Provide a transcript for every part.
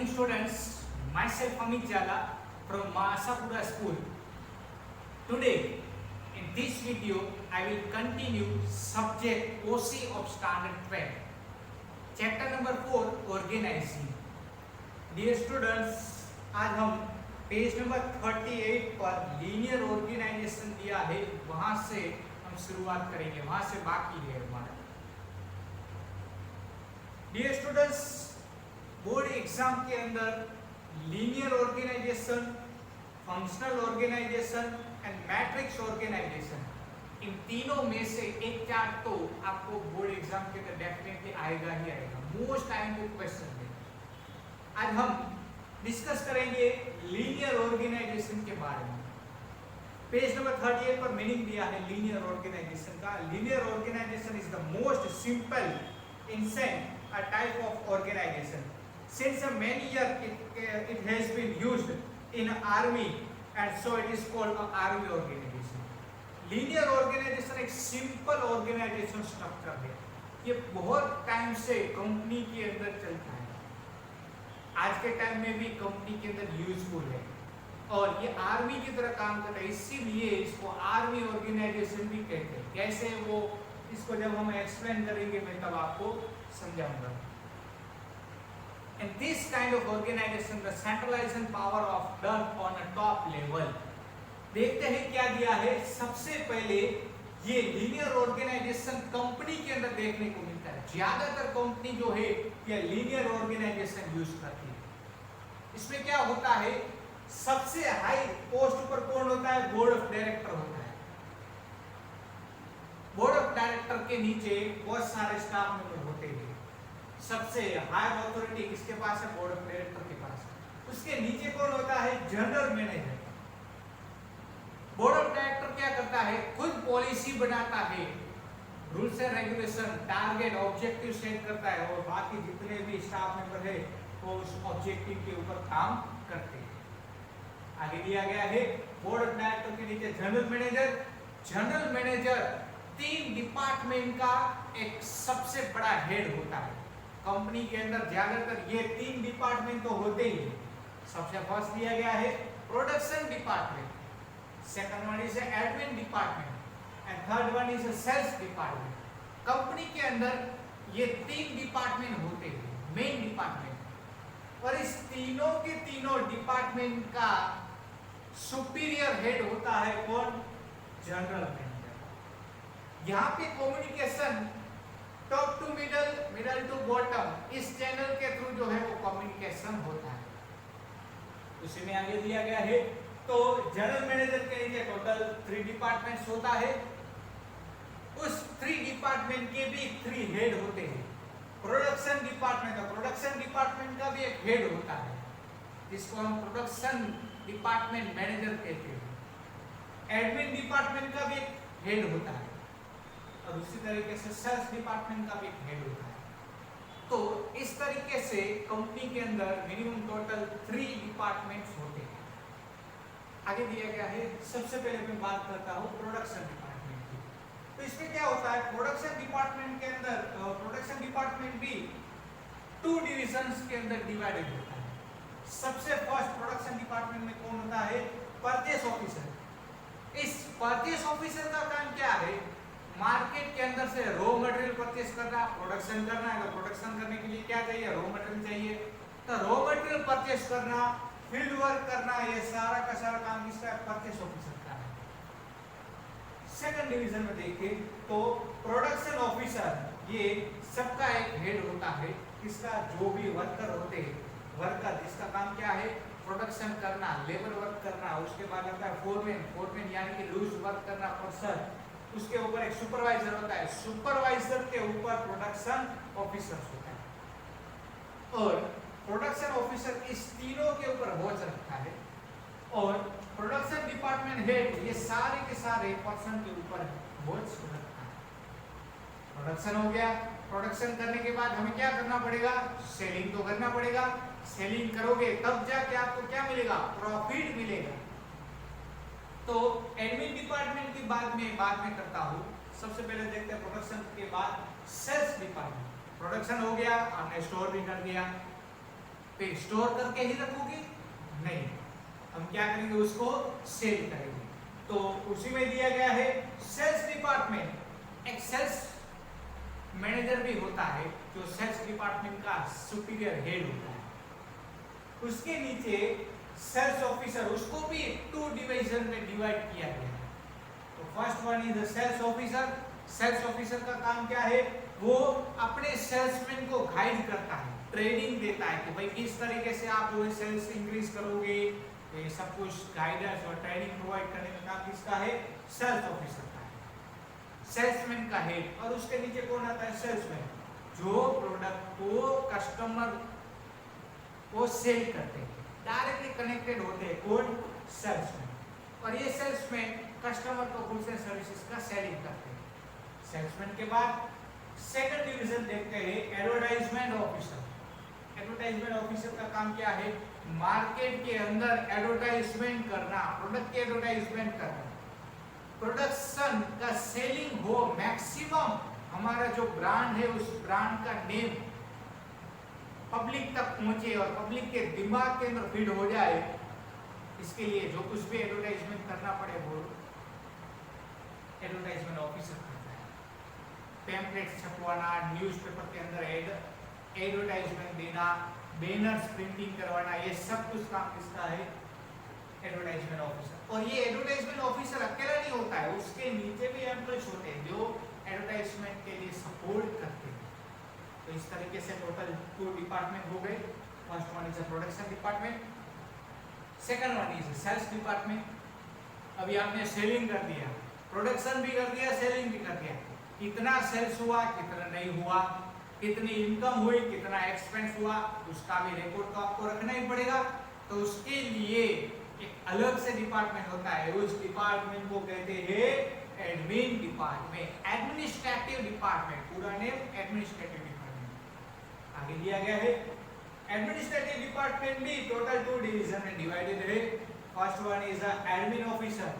morning students, myself Amit Jala from Mahasapura School. Today in this video I will continue subject OC of standard 12. Chapter number 4 organizing. Dear students, आज हम page number 38 पर linear organisation दिया है, वहां से हम शुरुआत करेंगे, वहां से बाकी है हमारा. डियर स्टूडेंट्स, बोर्ड एग्जाम के अंदर linear organisation, functional organisation and matrix organisation, इन तीनों में से एक चार्ट तो आपको बोर्ड एग्जाम के अंदर डेफिनेटली आएगा ही आएगा. मोस्ट टाइम क्वेश्चन है. आज हम डिस्कस करेंगे लीनियर ऑर्गेनाइजेशन के बारे में. पेज नंबर 38 पर मीनिंग दिया है लीनियर ऑर्गेनाइजेशन का. Linear organisation is the most simple insect a type of organization. Since many years it has been used in army and so it is called a army organization. Linear organization एक simple organization structure है. ये बहुत time से company के अंदर चलता है. आज के टाइम में भी कंपनी के अंदर यूजफुल है और ये आर्मी की तरह काम करता है, इसीलिए इसको आर्मी ऑर्गेनाइजेशन भी कहते हैं. कैसे वो इसको जब हम एक्सप्लेन करेंगे मैं तब आपको समझाऊंगा. And this kind of organization, the centralization power of done on a top level. देखते हैं क्या दिया है. सबसे पहले ये लीनियर ऑर्गेनाइजेशन कंपनी के अंदर देखने को मिलता है. ज्यादातर कंपनी जो है ये लीनियर ऑर्गेनाइजेशन यूज करती है. इसमें क्या होता है, सबसे हाई पोस्ट पर कौन होता है, बोर्ड ऑफ डायरेक्टर होता है. बोर्ड ऑफ डायरेक्टर के नीचे बहुत सारे स्टाफ मेंबर होते हैं. सबसे हायर अथॉरिटी किसके पास है, बोर्ड ऑफ डायरेक्टर के पास. उसके नीचे कौन होता है, general manager. Board of director क्या करता है, खुद पॉलिसी बनाता है, rules and regulation, target, objective set करता है और बाकी जितने भी स्टाफ मेंबर है वो उस ऑब्जेक्टिव के ऊपर काम करते हैं. आगे दिया गया है बोर्ड ऑफ डायरेक्टर के नीचे general manager. General manager 3 department का एक सबसे बड़ा हेड होता है. कंपनी के अंदर ज्यादातर ये 3 डिपार्टमेंट तो होते ही. सबसे फर्स्ट दिया गया है production department, second one is admin department and third one is sales department. Company के अंदर ये 3 डिपार्टमेंट होते हैं, मेन डिपार्टमेंट. और इस तीनों के तीनों डिपार्टमेंट का सुपीरियर हेड होता है कौन, जनरल मैनेजर. यहाँ पे communication top to middle, middle to bottom, इस चैनल के थ्रू जो है वो कम्युनिकेशन होता है. उसी में आगे दिया गया है तो जनरल मैनेजर के नीचे टोटल 3 डिपार्टमेंट्स होता है. उस 3 डिपार्टमेंट के भी 3 हेड होते हैं. प्रोडक्शन डिपार्टमेंट, प्रोडक्शन डिपार्टमेंट का भी एक हेड होता है जिसको हम प्रोडक्शन डिपार्टमेंट मैनेजर कहते हैं. एडमिन डिपार्टमेंट का भी एक हेड होता है और उसी तरीके से सेल्स डिपार्टमेंट का भी एक हेड होता है. तो इस तरीके से कंपनी के अंदर मिनिमम टोटल 3 डिपार्टमेंट्स होते हैं. आगे दिया गया है, सबसे पहले मैं बात करता हूँ प्रोडक्शन डिपार्टमेंट की. तो इसमें क्या होता है, प्रोडक्शन डिपार्टमेंट के अंदर प्रोडक्शन डिपार्टमेंट भी 2 डिविजन्स के अंदर डिवाइडेड होता है. सबसे फर्स्ट प्रोडक्शन डिपार्टमेंट में कौन होता है, परचेस ऑफिसर. इस परचेस ऑफिसर का काम क्या है, मार्केट के अंदर से रॉ मटेरियल परचेस करना, प्रोडक्शन करना है. तो प्रोडक्शन करने के लिए क्या चाहिए, रॉ मटेरियल चाहिए. तो रॉ मटेरियल परचेस करना, फील्ड वर्क करना, ये सारा का सारा काम किसका है, परचेस ऑफिसर का है. सेकंड डिवीजन में देखें तो प्रोडक्शन ऑफिसर, ये सबका एक हेड होता है. किसका, जो भी वर्कर होते हैं, वर्कर जिसका काम क्या है, प्रोडक्शन करना, लेबर वर्क करना. उसके बाद आता है फोरमैन, फोरमैन यानी कि लूज वर्क करना पर्सन. उसके ऊपर एक सुपरवाइजर होता है, सुपरवाइजर के ऊपर प्रोडक्शन ऑफिसर होता है. और प्रोडक्शन ऑफिसर इस तीनों के ऊपर वॉच रखता है. और प्रोडक्शन डिपार्टमेंट हेड ये सारे के सारे पर्सन के ऊपर वॉच रखता है. प्रोडक्शन हो गया. प्रोडक्शन करने के बाद हमें क्या करना पड़ेगा, सेलिंग तो करना पड़ेगा. सेलिंग करोगे तब जाके आपको क्या मिलेगा, प्रॉफिट मिलेगा. तो एडमिन डिपार्टमेंट की बात में करता हूँ. सबसे पहले देखते हैं प्रोडक्शन के बाद सेल्स डिपार्टमेंट. प्रोडक्शन हो गया, हमने स्टोर भी कर दिया. फिर स्टोर करके ही रखोगे? नहीं, हम क्या करेंगे, उसको सेल करेंगे। तो उसी में दिया गया है सेल्स डिपार्टमेंट। एक सेल्स मैनेजर भी होता है जो सेल्स डिपार्टमेंट का सुपीरियर हेड होता है। उसके नीचे सेल्स ऑफिसर, उसको भी 2 डिवीजन में डिवाइड किया गया है। तो first one is the sales officer. Sales officer का काम क्या है? वो अपने सेल्समैन को गाइड करता है, ट्रेनिंग देता है कि भाई किस तरीके से आप जो है सेल्स इंक्रीज करोगे। ये सब कुछ गाइडेंस और ट्रेनिंग प्रोवाइड करने का काम किसका है? सेल्स ऑफिसर का है, सेल्समैन का हेड। और उसके नीचे कौन आता है? सेल्समैन, जो प्रोडक्ट को कस्टमर को सेल करते हैं, डायरेक्टली कनेक्टेड होते हैं। कौन? सेल्समैन। और ये सेल्समैन कस्टमर को गुड्स एंड सर्विसेज का सेलिंग करते हैं। सेल्समैन के बाद सेकंड डिवीजन देखते हैं एडवर्टाइजमेंट ऑफिसर। एडवर्टाइजमेंट ऑफिसर का काम क्या है? मार्केट के अंदर एडवर्टाइजमेंट करना, प्रोडक्ट की एडवर्टाइजमेंट करना, प्रोडक्शन का सेलिंग हो, मैक्सिमम हमारा जो ब्रांड है उस ब्रांड का नेम पब्लिक तक पहुंचे और पब्लिक के दिमाग के अंदर फीड हो जाए। इसके लिए जो कुछ भी एडवर्टाइजमेंट करना पड़े वो एडवर्टाइजमेंट ऑफिसर करता है। पैम्पलेट छपवाना, न्यूज़पेपर के अंदर एडवर्टाइजमेंट देना, बैनर्स प्रिंटिंग करवाना, ये सब कुछ काम किसका है? Advertisement officer. और ये एडवर्टाइजमेंट ऑफिसर अकेला नहीं होता है, उसके नीचे भी एम्प्लॉयज होते हैं जो एडवर्टाइजमेंट के लिए सपोर्ट करते हैं। तो इस तरीके से टोटल 2 डिपार्टमेंट हो गए। First one is the production department, second one is sales department. अभी आपने सेलिंग कर दिया, प्रोडक्शन भी कर दिया, सेलिंग भी कर दिया। कितना सेल्स हुआ, कितना नहीं हुआ, कितनी इनकम हुई, कितना एक्सपेंस हुआ, उसका भी रिकॉर्ड तो आपको रखना ही पड़ेगा। तो उसके लिए एक अलग से डिपार्टमेंट होता है, उस डिपार्टमेंट को कहते हैं एडमिन डिपार्टमेंट, एडमिनिस्ट्रेटिव डिपार्टमेंट। पूरा नेम एडमिनिस्ट्रेटिव डिपार्टमेंट। आगे दिया गया है एडमिनिस्ट्रेटिव डिपार्टमेंट भी टोटल 2 डिवीजन में डिवाइडेड है। First one is admin officer.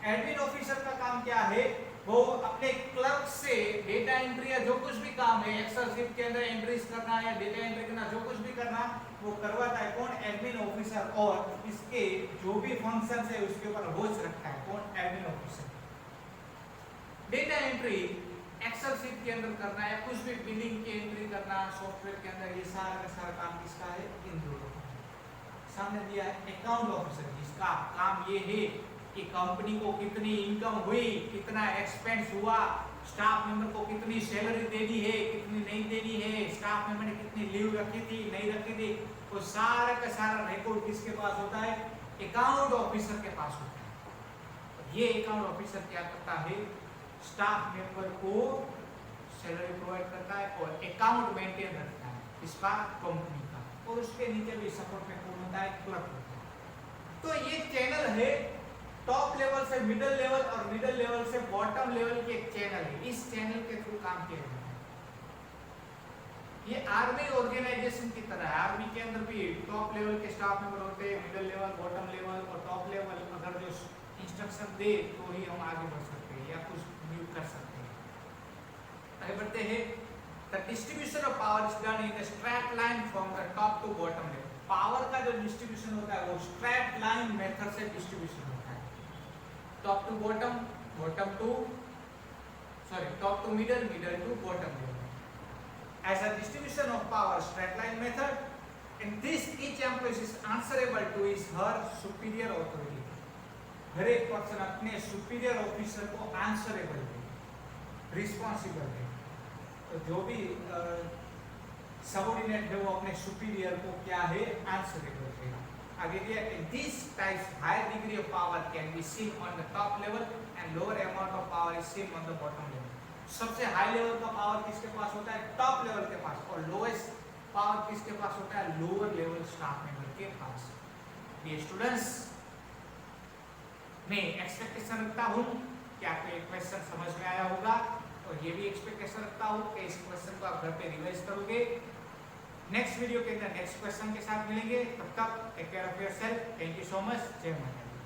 Admin officer का काम क्या है? वो अपने क्लर्क से डेटा एंट्री या जो कुछ भी काम है, एक्सेल शीट के अंदर एंट्रीज करना या डेटा एंट्री करना, जो कुछ भी करना वो करवाता है। कौन? Admin officer. और इसके जो भी फंक्शंस है उसके ऊपर वॉच रखता है। कौन? Admin officer. Data entry Excel sheet के अंदर करना या कुछ भी बिलिंग की एंट्री करना सॉफ्टवेयर के अंदर, ये सारा का सारा काम किसका है? इन दोनों का। सामने दिया है अकाउंट ऑफिसर, जिसका काम ये है कि कंपनी को कितनी इनकम हुई, कितना एक्सपेंस हुआ, स्टाफ मेंबर को कितनी सैलरी देनी है, कितनी नहीं देनी है, स्टाफ मेंबर ने कितनी लीव रखी थी, नहीं रखी थी, वो सारा का सारा रिकॉर्ड किसके पास होता है? अकाउंट ऑफिसर के पास होता है। ये अकाउंट ऑफिसर क्या करता है? स्टाफ मेंबर को सैलरी प्रोवाइड करता है और अकाउंट मेंटेन रखता है इसका, कंपनी का। और उसके नीचे भी सपोर्ट में कौन होता है? क्लर्क होता है। तो ये चैनल है, टॉप लेवल से मिडिल लेवल और मिडिल लेवल से बॉटम लेवल की एक चैनल है। इस चैनल के थ्रू काम किया जाता है। ये आर्मी ऑर्गेनाइजेशन की तरह है। आर्मी के अंदर भी टॉप लेवल के स्टाफ मेंबर होते हैं, मिडिल लेवल, बॉटम लेवल और टॉप लेवल अगर जो इंस्ट्रक्शन दे तो ही हम आगे बढ़ सकते हैं या कुछ न्यू कर सकते हैं। आगे बढ़ते हैं। The distribution of power is done in the straight line from the top to bottom level. Power का जो डिस्ट्रीब्यूशन होता है वो स्ट्रेट लाइन मेथड से डिस्ट्रीब्यूशन होता है, top to bottom, bottom to top to middle, middle to bottom level. As a distribution of power straight line method, in this each employee is answerable to his her superior authority. हर एक person अपने superior officer को answerable है, responsible है। तो जो भी subordinate है वो अपने सुपीरियर को क्या है? आंसरेबल है। आगे दिया this types high degree of power can be seen on the top level and lower amount of power is seen on the bottom level. सबसे हाई लेवल का पावर किसके पास होता है? टॉप लेवल के पास। और लोएस्ट पावर किसके पास होता है? लोअर लेवल स्टाफ मेंबर के पास। ये स्टूडेंट्स मैं एक्सपेक्टेशन रखता हूँ कि आपको ये क्वेश्चन समझ में आया होगा और ये भी एक्सपेक्टेशन रखता हूँ कि इस क्वेश्चन को आप घर पे रिवाइज करोगे। नेक्स्ट वीडियो के अंदर नेक्स्ट क्वेश्चन के साथ मिलेंगे। तब तक take care of yourself. Thank you so much. Jai Mata the.